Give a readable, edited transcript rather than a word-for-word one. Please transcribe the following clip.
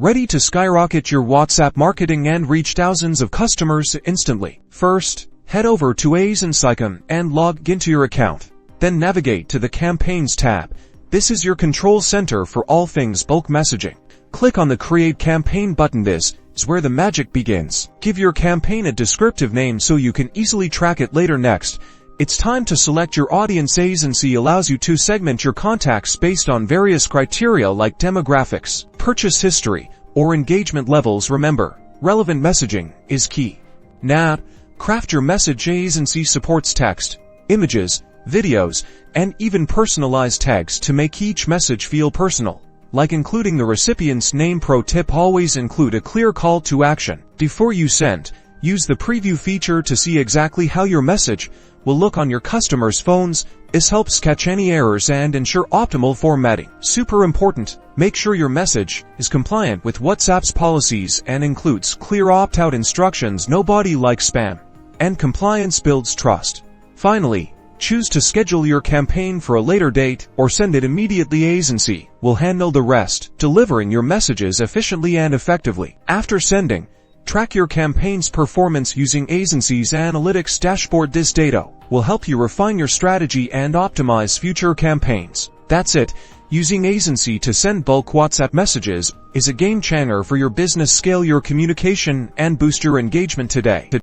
Ready to skyrocket your WhatsApp marketing and reach thousands of customers instantly? First, head over to Aisensy and log into your account. Then navigate to the Campaigns tab. This is your control center for all things bulk messaging. Click on the Create Campaign button. This is where the magic begins. Give your campaign a descriptive name so you can easily track it later. Next, it's time to select your audience. Aisensy allows you to segment your contacts based on various criteria like demographics, purchase history, or engagement levels. Remember, relevant messaging is key. Now, craft your message. Aisensy supports text, images, videos, and even personalized tags to make each message feel personal, like including the recipient's name. Pro tip: always include a clear call to action. Before you send, use the preview feature to see exactly how your message will look on your customers' phones. This helps catch any errors and ensure optimal formatting. Super important, make sure your message is compliant with WhatsApp's policies and includes clear opt-out instructions. Nobody likes spam, and compliance builds trust. Finally, choose to schedule your campaign for a later date or send it immediately. Aisensy will handle the rest, delivering your messages efficiently and effectively. After sending, track your campaign's performance using Aisensy's analytics dashboard. This data will help you refine your strategy and optimize future campaigns. That's it. Using Aisensy to send bulk WhatsApp messages is a game changer for your business. Scale your communication and boost your engagement today.